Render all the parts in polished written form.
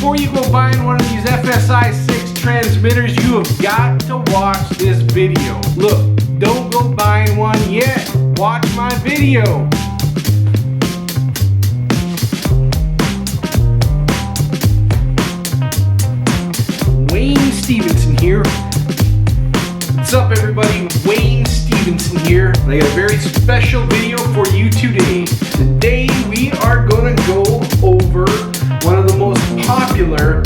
before you go buying one of these FS-I6 transmitters, you have got to watch this video. Look, don't go buying one yet. Watch my video. Wayne Stevenson here. What's up, everybody? Wayne Stevenson here. And I got a very special video for you today. Today we are going to go over one of the most popular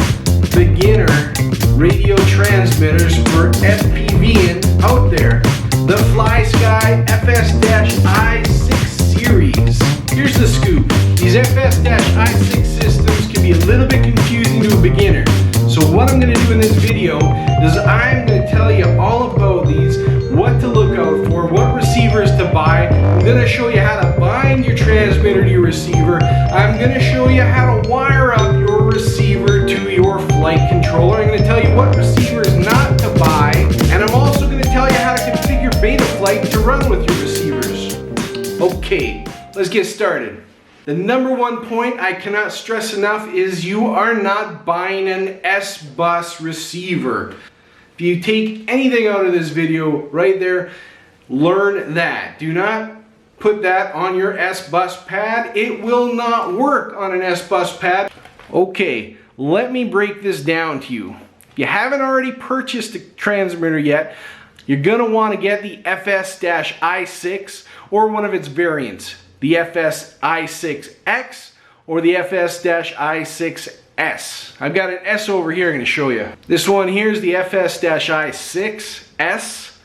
beginner radio transmitters for FPVing out there, the FlySky FS-I6 series. Here's the scoop. These FS-I6 systems can be a little bit confusing to a beginner. So what I'm going to do in this video is I'm going to tell you all about these, what to look out for, what receivers to buy. I'm going to show you how to bind your transmitter to your receiver. I'm going to show you how to wire up your receiver to your flight controller. I'm going to tell you what receivers not to buy. And I'm also going to tell you how to configure Betaflight to run with your receivers. Okay, let's get started. The number one point I cannot stress enough is you are not buying an S-Bus receiver. If you take anything out of this video right there, learn that. Do not put that on your S-Bus pad. It will not work on an S-Bus pad. Okay, let me break this down to you. If you haven't already purchased a transmitter yet, you're going to want to get the FS-I6 or one of its variants. The FS-I6X or the FS-I6S. I've got an S over here I'm going to show you. This one here is the FS-I6S.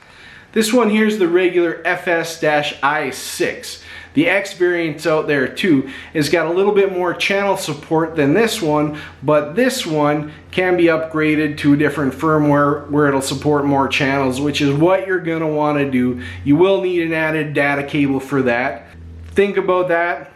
This one here is the regular FS-I6. The X variant's out there too. It's got a little bit more channel support than this one, but this one can be upgraded to a different firmware where it'll support more channels, which is what you're going to want to do. You will need an added data cable for that. Think about that.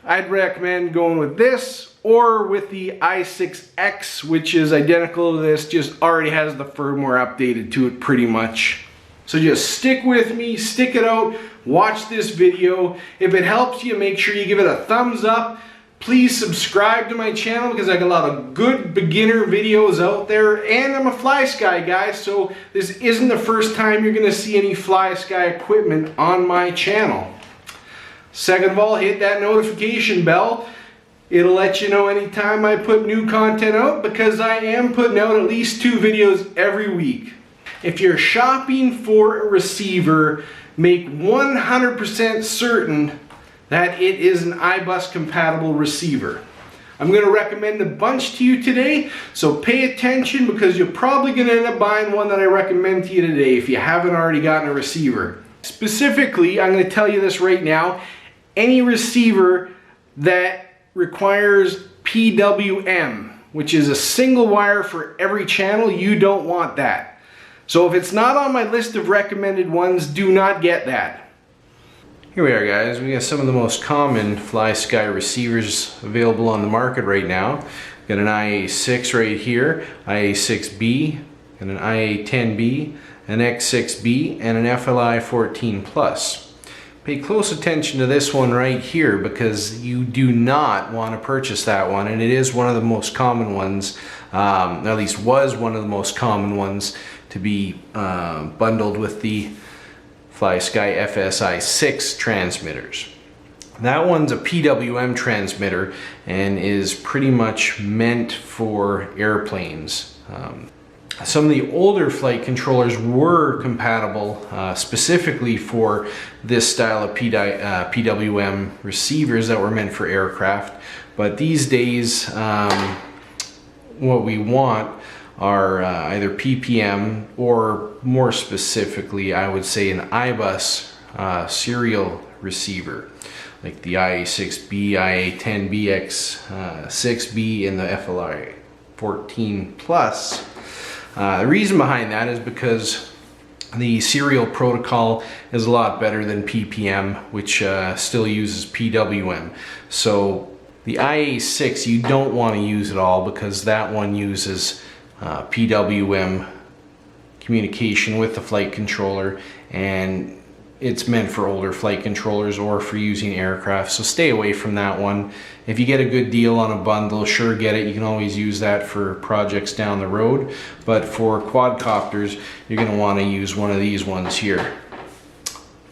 I'd recommend going with this or with the i6X, which is identical to this, just already has the firmware updated to it pretty much. So just stick with me, stick it out, watch this video. If it helps you, make sure you give it a thumbs up. Please subscribe to my channel because I got a lot of good beginner videos out there, and I'm a FlySky guy, so this isn't the first time you're going to see any FlySky equipment on my channel. Second of all, hit that notification bell. It'll let you know anytime I put new content out, because I am putting out at least 2 videos every week. If you're shopping for a receiver, make 100% certain that it is an iBus compatible receiver. I'm going to recommend a bunch to you today, so pay attention because you're probably going to end up buying one that I recommend to you today if you haven't already gotten a receiver. Specifically, I'm going to tell you this right now. Any receiver that requires PWM, which is a single wire for every channel, you don't want that. So if it's not on my list of recommended ones, do not get that. Here we are, guys. We got some of the most common FlySky receivers available on the market right now. Got an IA6 right here, IA6B, and an IA10B, an X6B, and an FLI14 Plus. Pay close attention to this one right here because you do not want to purchase that one, and it is one of the most common ones, at least was one of the most common ones to be bundled with the FlySky FS-I6 transmitters. That one's a PWM transmitter and is pretty much meant for airplanes. Some of the older flight controllers were compatible specifically for this style of PWM receivers that were meant for aircraft, but these days what we want are either PPM or, more specifically, I would say an iBus serial receiver, like the IA6B, IA10B, X6B, and the FLI14 Plus. The reason behind that is because the serial protocol is a lot better than PPM, which still uses PWM. So the IA6 you don't want to use at all because that one uses PWM communication with the flight controller, and it's meant for older flight controllers or for using aircraft, so stay away from that one. If you get a good deal on a bundle, sure, get it. You can always use that for projects down the road, but for quadcopters, you're going to want to use one of these ones here.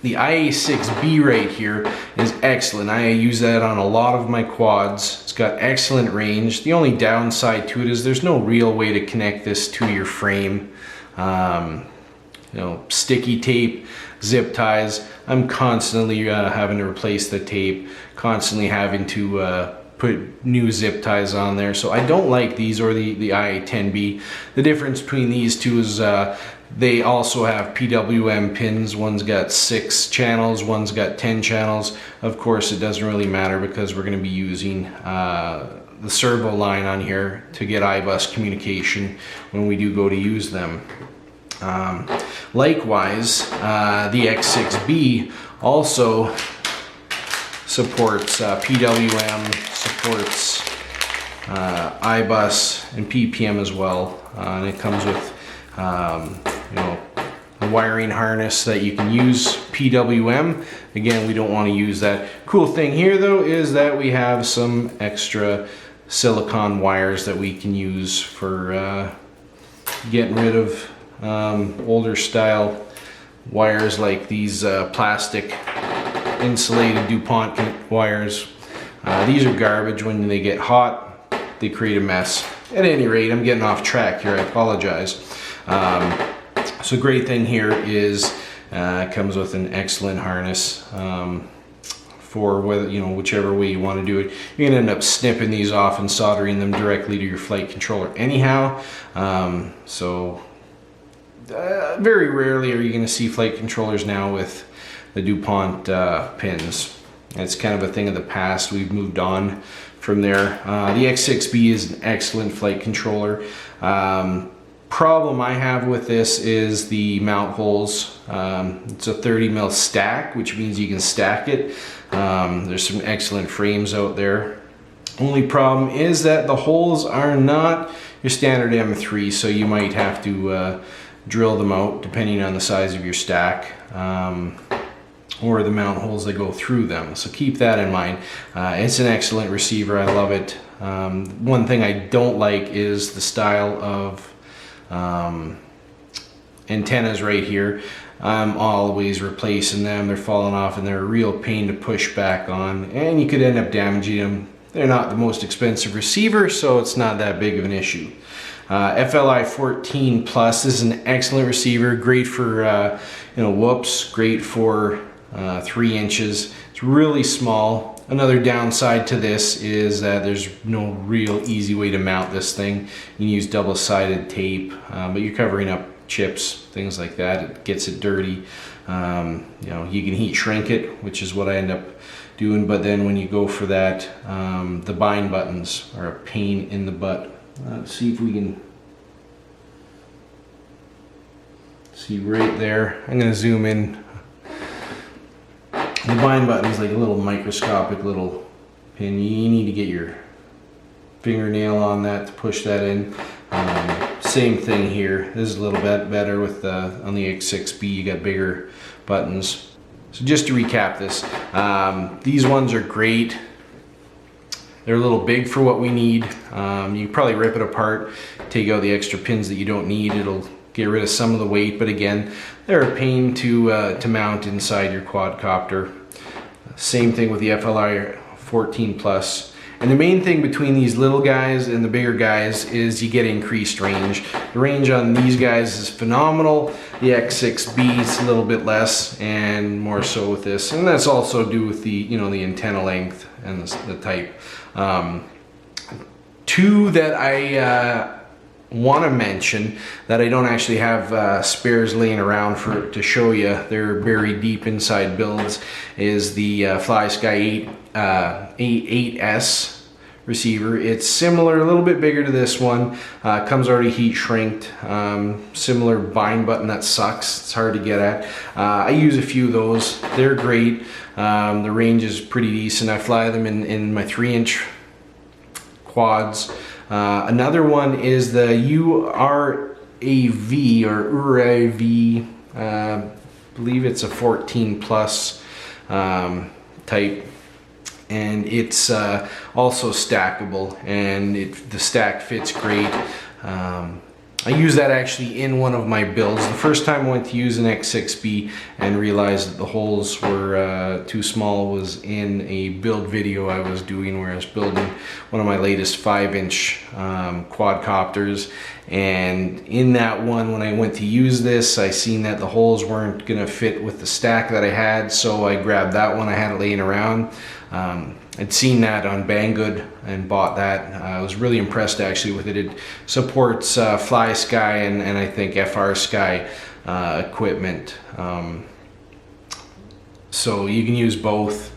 The IA6B right here is excellent. I use that on a lot of my quads. It's got excellent range. The only downside to it is there's no real way to connect this to your frame. You know, sticky tape, zip ties. I'm constantly having to replace the tape, constantly having to put new zip ties on there. So I don't like these or the IA10B. The difference between these two is they also have PWM pins. One's got 6 channels, one's got 10 channels. Of course, it doesn't really matter because we're going to be using the servo line on here to get iBus communication when we do go to use them. Likewise, the X6B also supports PWM, supports iBus and PPM as well, and it comes with you know, a wiring harness that you can use PWM. Again, we don't want to use that. Cool thing here though is that we have some extra silicone wires that we can use for getting rid of older style wires like these plastic insulated DuPont wires. These are garbage. When they get hot, they create a mess. At any rate, I'm getting off track here, I apologize. So great thing here is it comes with an excellent harness for whether, you know, whichever way you want to do it. You're gonna end up snipping these off and soldering them directly to your flight controller anyhow. Very rarely are you going to see flight controllers now with the DuPont pins. It's kind of a thing of the past. We've moved on from there. The X6B is an excellent flight controller. Problem I have with this is the mount holes. It's a 30mm stack, which means you can stack it. There's some excellent frames out there. Only problem is that the holes are not your standard M3, so you might have to drill them out depending on the size of your stack, or the mount holes that go through them. So keep that in mind. It's an excellent receiver. I love it. One thing I don't like is the style of antennas right here. I'm always replacing them. They're falling off and they're a real pain to push back on, and you could end up damaging them. They're not the most expensive receiver, so it's not that big of an issue. FLI 14 Plus, this is an excellent receiver, great for you know, whoops, great for 3 inches. It's really small. Another downside to this is that there's no real easy way to mount this thing. You can use double-sided tape, but you're covering up chips, things like that. It gets it dirty. You know, you can heat shrink it, which is what I end up doing, but then when you go for that, the bind buttons are a pain in the butt. Let's see if we can see right there. I'm going to zoom in. The bind button is like a little microscopic little pin. You need to get your fingernail on that to push that in. Same thing here. This is a little bit better with on the X6B. You got bigger buttons. So just to recap this, these ones are great. They're a little big for what we need. You can probably rip it apart, take out the extra pins that you don't need. It'll get rid of some of the weight, but again, they're a pain to mount inside your quadcopter. Same thing with the FLI 14 Plus. And the main thing between these little guys and the bigger guys is you get increased range. The range on these guys is phenomenal. The X6B is a little bit less, and more so with this. And that's also due with the, you know, the antenna length and the type. Two that I want to mention that I don't actually have spares laying around to show you. They're buried deep inside builds. Is the FlySky FS-I6S receiver. It's similar, a little bit bigger to this one. Comes already heat shrinked. Similar bind button that sucks. It's hard to get at. I use a few of those. They're great. The range is pretty decent. I fly them in my 3-inch quads. Another one is the URAV or URUAV believe it's a 14 plus type, and it's also stackable, and the stack fits great. I use that actually in one of my builds. The first time I went to use an X6B and realized that the holes were too small was in a build video I was doing, where I was building one of my latest 5-inch quadcopters. And in that one, when I went to use this, I seen that the holes weren't gonna fit with the stack that I had, so I grabbed that one. I had it laying around. I'd seen that on Banggood and bought that. I was really impressed actually with it. It supports FlySky and I think FrSky equipment. So you can use both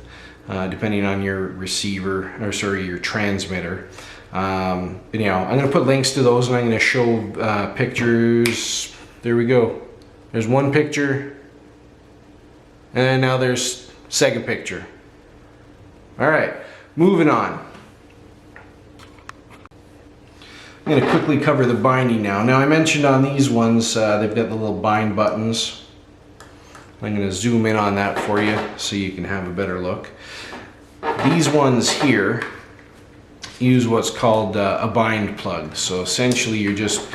depending on your receiver, or sorry, your transmitter. Anyhow, I'm going to put links to those, and I'm going to show pictures. There we go. There's one picture, and now there's second picture. All right, moving on. I'm going to quickly cover the binding now. Now, I mentioned on these ones, they've got the little bind buttons. I'm going to zoom in on that for you so you can have a better look. These ones here use what's called a bind plug. So essentially you're just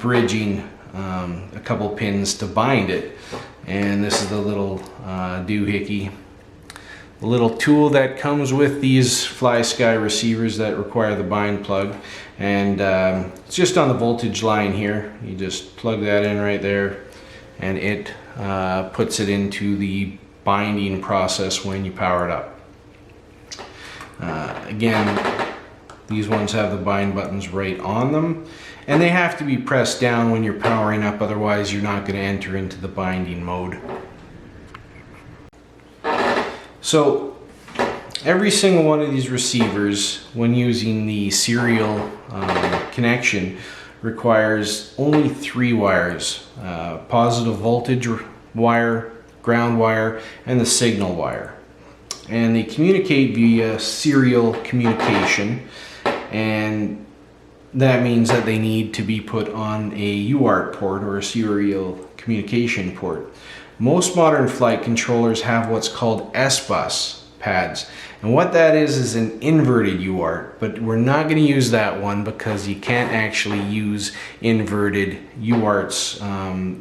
bridging a couple pins to bind it. And this is the little doohickey. The little tool that comes with these FlySky receivers that require the bind plug. And it's just on the voltage line here. You just plug that in right there, and it puts it into the binding process when you power it up. Again, these ones have the bind buttons right on them, and they have to be pressed down when you're powering up, otherwise you're not going to enter into the binding mode. So every single one of these receivers, when using the serial connection, requires only 3 wires: positive voltage wire, ground wire, and the signal wire. And they communicate via serial communication, and that means that they need to be put on a UART port, or a serial communication port. Most modern flight controllers have what's called S-Bus pads, and what that is an inverted UART, but we're not going to use that one because you can't actually use inverted UARTs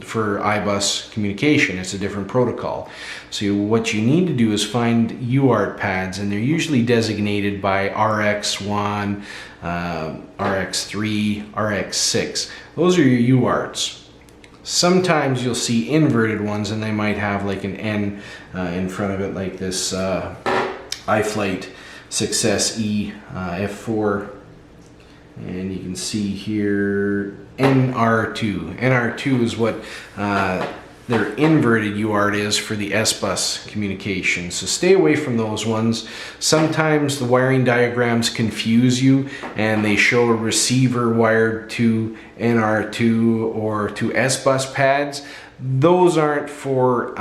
for iBus communication. It's a different protocol. So what you need to do is find UART pads, and they're usually designated by RX1, RX3, RX6. Those are your UARTs. Sometimes you'll see inverted ones, and they might have like an N in front of it, like this iFlight FS-I6 F4, and you can see here NR2. NR2 is what their inverted UART is for the S-Bus communication. So stay away from those ones. Sometimes the wiring diagrams confuse you, and they show a receiver wired to NR2 or to S-Bus pads. Those aren't for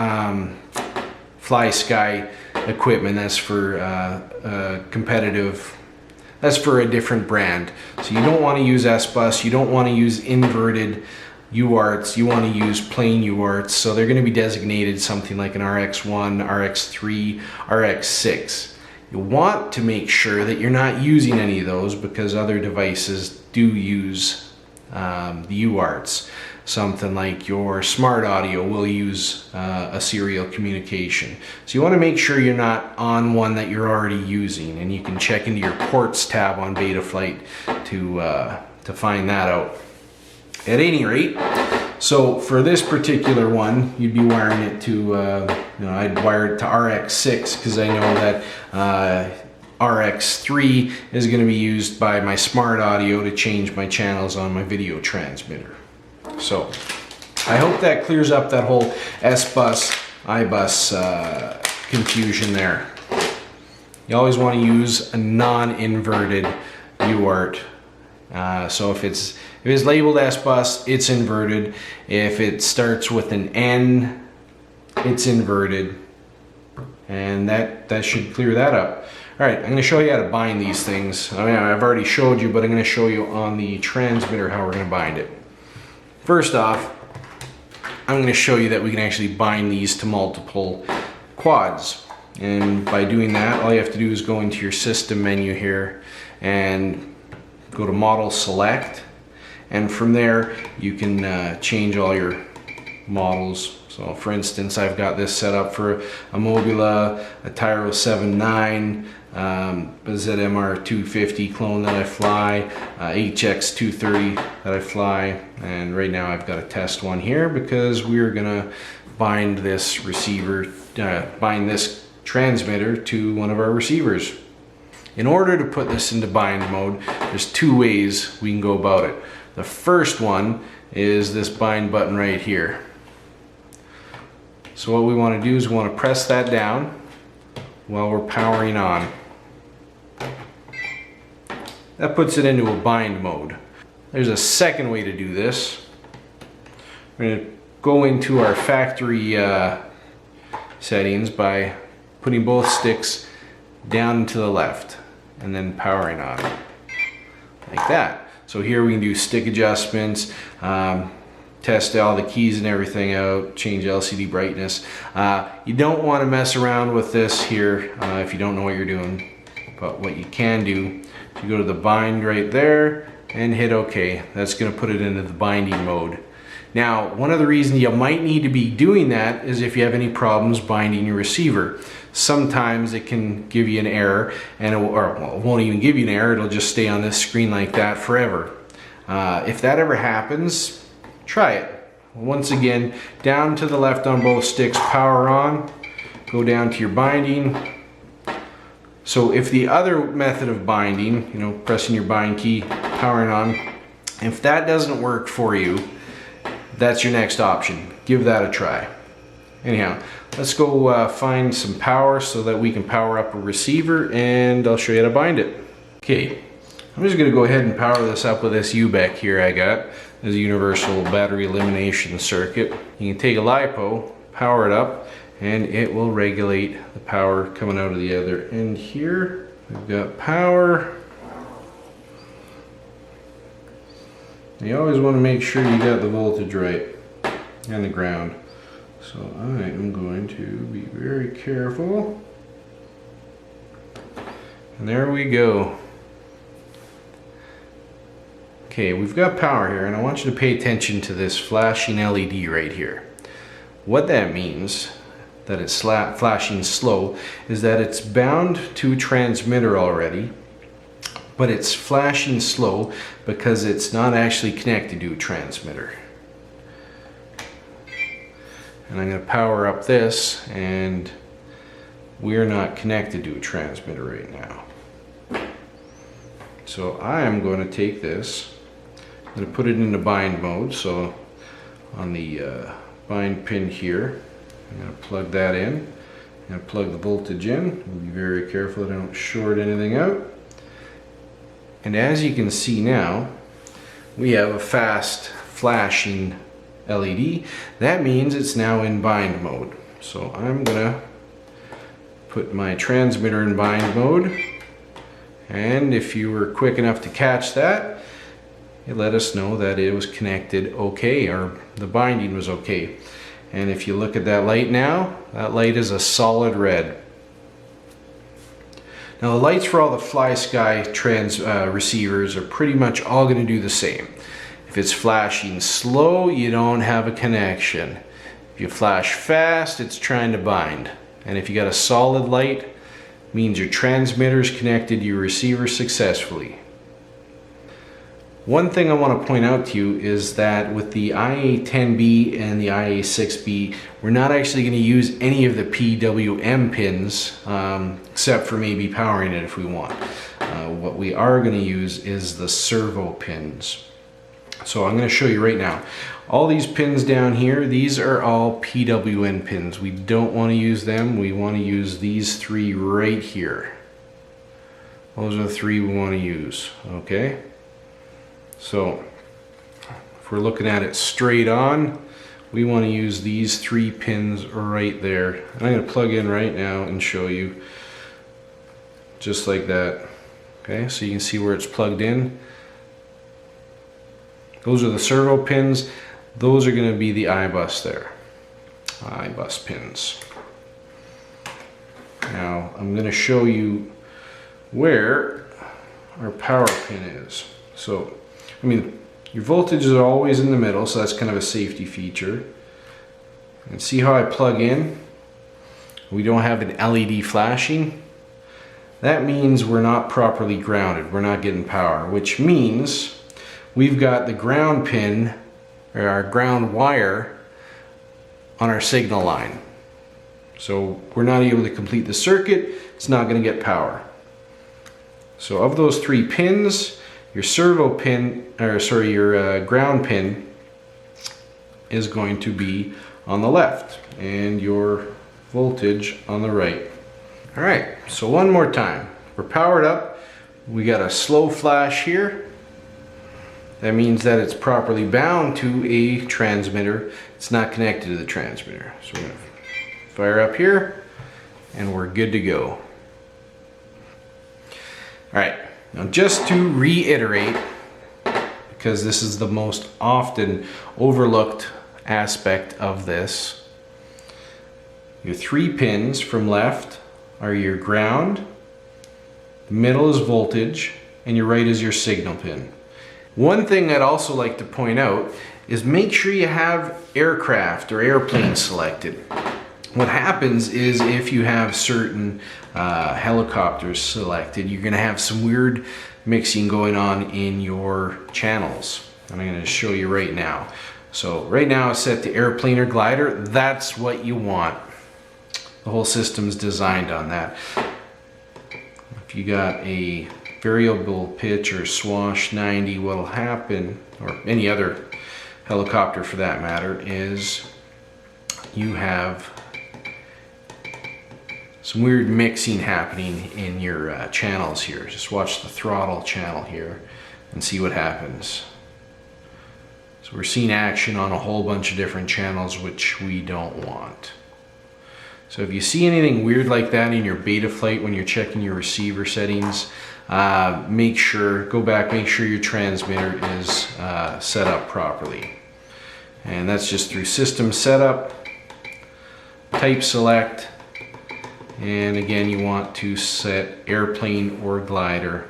FlySky equipment. That's for competitive. That's for a different brand. So you don't want to use S-Bus. You don't want to use inverted UARTs. You want to use plain UARTs. So they're going to be designated something like an RX1, RX3, RX6. You want to make sure that you're not using any of those, because other devices do use the UARTs. Something like your smart audio will use a serial communication. So you want to make sure you're not on one that you're already using, and you can check into your ports tab on Betaflight to find that out. At any rate, so for this particular one, you'd be wiring it to, I'd wire it to RX6, because I know that RX3 is going to be used by my smart audio to change my channels on my video transmitter. So I hope that clears up that whole S-Bus, iBus confusion there. You always want to use a non-inverted UART. So if it's labeled S-Bus, it's inverted. If it starts with an N, it's inverted. And that should clear that up. All right, I'm going to show you how to bind these things. I mean, I've already showed you, but I'm going to show you on the transmitter how we're going to bind it. First off, I'm going to show you that we can actually bind these to multiple quads. And by doing that, all you have to do is go into your system menu here and go to model select, and from there you can change all your models. So for instance, I've got this set up for a Mobula, a Tyro 7.9, a ZMR 250 clone that I fly, HX 230 that I fly, and right now I've got a test one here because we're gonna bind this receiver, bind this transmitter to one of our receivers. In order to put this into bind mode, there's two ways we can go about it. The first one is this bind button right here. So what we want to do is we want to press that down while we're powering on. That puts it into a bind mode. There's a second way to do this. We're going to go into our factory settings by putting both sticks down to the left and then powering on, like that. So here we can do stick adjustments, test all the keys and everything out, change LCD brightness. You don't want to mess around with this here if you don't know what you're doing, but what you can do, if you go to the bind right there and hit OK, that's going to put it into the binding mode. Now, one of the reasons you might need to be doing that is if you have any problems binding your receiver. Sometimes it can give you an error, and it won't even give you an error, it'll just stay on this screen like that forever. If that ever happens, try it. Once again, down to the left on both sticks, power on, go down to your binding. So if the other method of binding, you know, pressing your bind key, powering on, if that doesn't work for you, that's your next option. Give that a try. Anyhow, let's go find some power so that we can power up a receiver, and I'll show you how to bind it. Okay, I'm just going to go ahead and power this up with this UBEC here I got. This is a universal battery elimination circuit. You can take a LiPo, power it up, and it will regulate the power coming out of the other end here. We've got power. You always want to make sure you got the voltage right and the ground. So I am going to be very careful. And there we go. Okay, we've got power here, and I want you to pay attention to this flashing LED right here. What that means, that it's flashing slow, is that it's bound to a transmitter already, but it's flashing slow because it's not actually connected to a transmitter. And I'm going to power up this, and we're not connected to a transmitter right now. So I am going to take this, I'm going to put it into bind mode. So on the bind pin here, I'm going to plug that in. I'm going to plug the voltage in. Be very careful that I don't short anything out. And as you can see now, we have a fast flashing LED. That means it's now in bind mode. So I'm gonna put my transmitter in bind mode, and if you were quick enough to catch that, it let us know that it was connected okay, or the binding was okay. And if you look at that light now, that light is a solid red. Now the lights for all the FlySky receivers are pretty much all going to do the same. If it's flashing slow, you don't have a connection. If you flash fast, it's trying to bind. And if you got a solid light, it means your transmitter is connected to your receiver successfully. One thing I want to point out to you is that with the IA-10B and the IA-6B, we're not actually going to use any of the PWM pins, except for maybe powering it if we want. What we are going to use is the servo pins. So I'm going to show you right now. All these pins down here, these are all PWM pins. We don't want to use them. We want to use these three right here. Those are the three we want to use, okay? So if we're looking at it straight on, we want to use these three pins right there. And I'm going to plug in right now and show you just like that. Okay, so you can see where it's plugged in. Those are the servo pins. those are going to be the iBus there. iBus pins. Now I'm going to show you where our power pin is. So, I mean, your voltage is always in the middle, so that's kind of a safety feature. And see how I plug in? We don't have an LED flashing. That means we're not properly grounded. We're not getting power, which means we've got the ground pin, or our ground wire, on our signal line. So we're not able to complete the circuit. It's not going to get power. So of those 3 pins, your servo pin, or sorry, your ground pin is going to be on the left, and your voltage on the right. All right, so one more time. We're powered up. We got a slow flash here. That means that it's properly bound to a transmitter. It's not connected to the transmitter. So we're gonna fire up here, and we're good to go. All right, now just to reiterate, because this is the most often overlooked aspect of this, your 3 pins from left are your ground, the middle is voltage, and your right is your signal pin. One thing I'd also like to point out is make sure you have aircraft or airplane selected. What happens is if you have certain helicopters selected, you're going to have some weird mixing going on in your channels. And I'm going to show you right now. So right now it's set to airplane or glider. That's what you want. The whole system's designed on that. If you got a variable pitch or swash 90, what'll happen, or any other helicopter for that matter, is you have some weird mixing happening in your channels here. Just watch the throttle channel here and see what happens. So we're seeing action on a whole bunch of different channels, which we don't want. So if you see anything weird like that in your Betaflight when you're checking your receiver settings, go back, make sure your transmitter is set up properly. And that's just through system setup, type select, and again you want to set airplane or glider.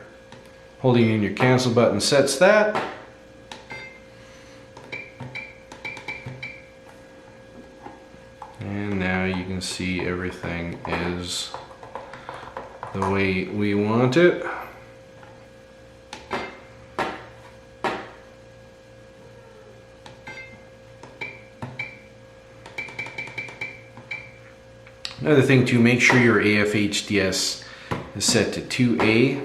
Holding in your cancel button sets that. And now you can see everything is the way we want it. Another thing too, make sure your AF/HDS is set to 2A.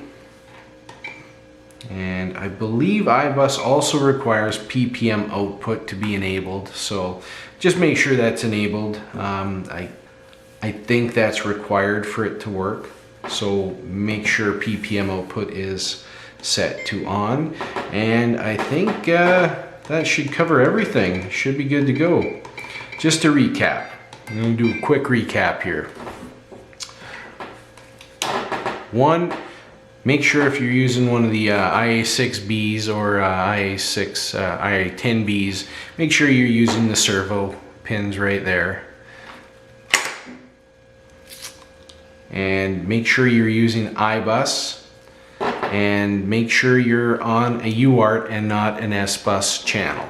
And I believe iBus also requires PPM output to be enabled, so just make sure that's enabled. I think that's required for it to work, so make sure PPM output is set to on. And I think that should cover everything. Should be good to go. Just to recap, I'm going to do a quick recap here. 1, make sure if you're using one of the IA6Bs or IA10Bs, make sure you're using the servo pins right there. And make sure you're using iBus, and make sure you're on a UART and not an SBus channel.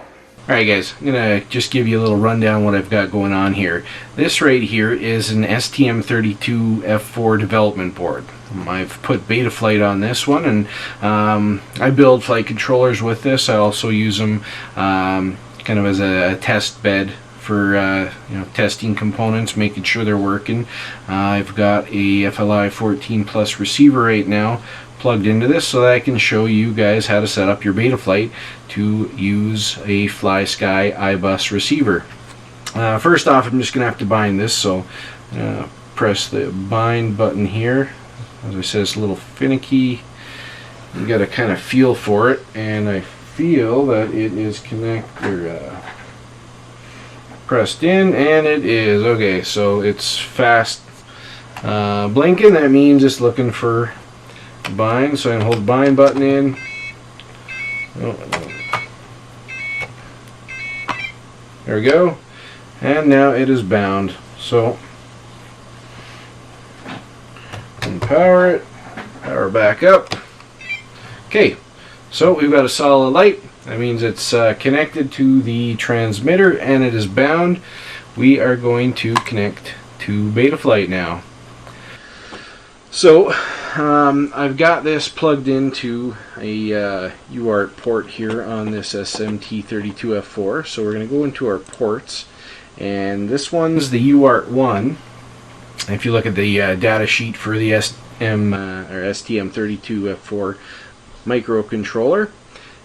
Alright guys, I'm going to just give you a little rundown what I've got going on here. This right here is an STM32F4 development board. I've put Betaflight on this one, and I build flight controllers with this. I also use them kind of as a test bed for testing components, making sure they're working. I've got a FLI 14 Plus receiver right now plugged into this so that I can show you guys how to set up your Betaflight to use a FlySky iBus receiver. First off, I'm just going to have to bind this, so press the bind button here. As I said, it's a little finicky. You got to kind of feel for it, and I feel that it is pressed in, and it is. Okay, so it's fast blinking. That means it's looking for bind, so I can hold the bind button in. There we go. And now it is bound. So unpower it, power back up. Okay, so we've got a solid light. That means it's connected to the transmitter and it is bound. We are going to connect to Betaflight now. So I've got this plugged into a UART port here on this SMT32F4. So we're going to go into our ports, and this one's the UART 1. If you look at the data sheet for the STM32F4 microcontroller,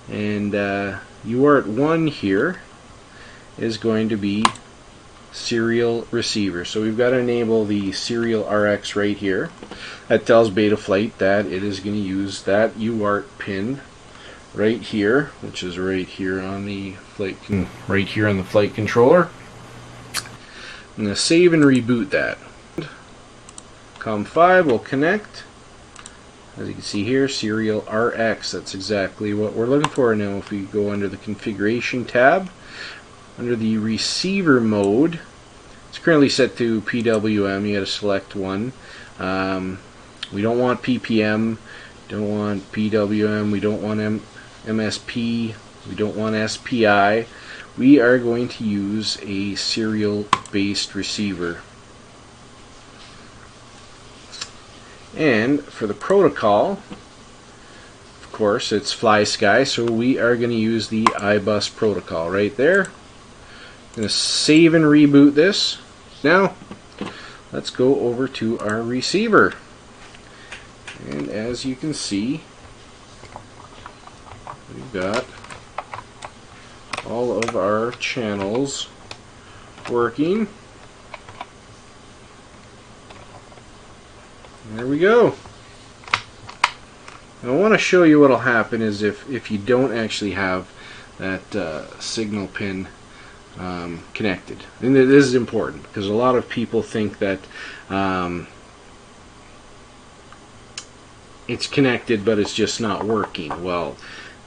and UART 1 here is going to be serial receiver. So we've got to enable the serial RX right here. That tells Betaflight that it is going to use that UART pin right here, which is right here on the flight controller. I'm going to save and reboot that. COM5 will connect. As you can see here, serial RX. That's exactly what we're looking for. Now if we go under the configuration tab, under the receiver mode, it's currently set to PWM. You got to select one. We don't want PPM, don't want PWM, we don't want MSP, we don't want SPI. We are going to use a serial based receiver. And for the protocol, of course, it's FlySky, so we are going to use the iBus protocol right there. I'm going to save and reboot this. Now, let's go over to our receiver. And as you can see, we've got all of our channels working. There we go. And I want to show you what will happen is if you don't actually have that signal pin connected. And this is important because a lot of people think that it's connected but it's just not working. Well,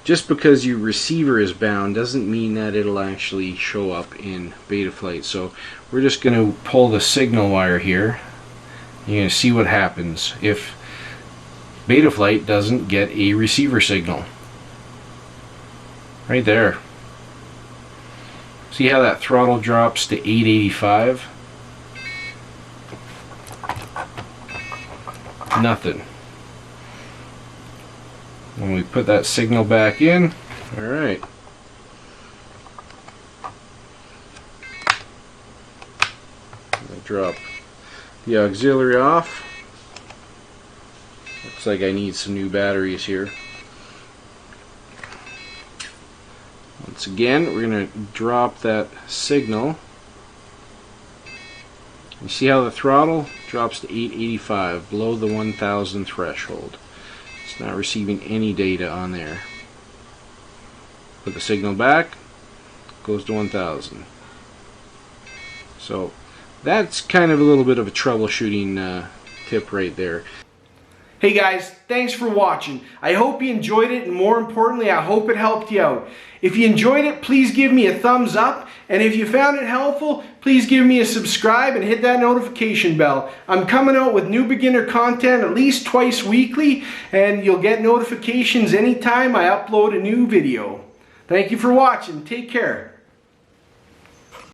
just because your receiver is bound doesn't mean that it'll actually show up in Betaflight. So we're just going to pull the signal wire here. You're going to see what happens if Betaflight doesn't get a receiver signal. Right there. See how that throttle drops to 885? Nothing. When we put that signal back in, alright. Drop the auxiliary off. Looks like I need some new batteries here. Once again, we're going to drop that signal. You see how the throttle drops to 885, below the 1000 threshold. It's not receiving any data on there. Put the signal back, goes to 1000. So that's kind of a little bit of a troubleshooting tip right there. Hey guys, thanks for watching. I hope you enjoyed it, and more importantly, I hope it helped you out. If you enjoyed it, please give me a thumbs up, and if you found it helpful, please give me a subscribe and hit that notification bell. I'm coming out with new beginner content at least twice weekly, and you'll get notifications anytime I upload a new video. Thank you for watching. Take care.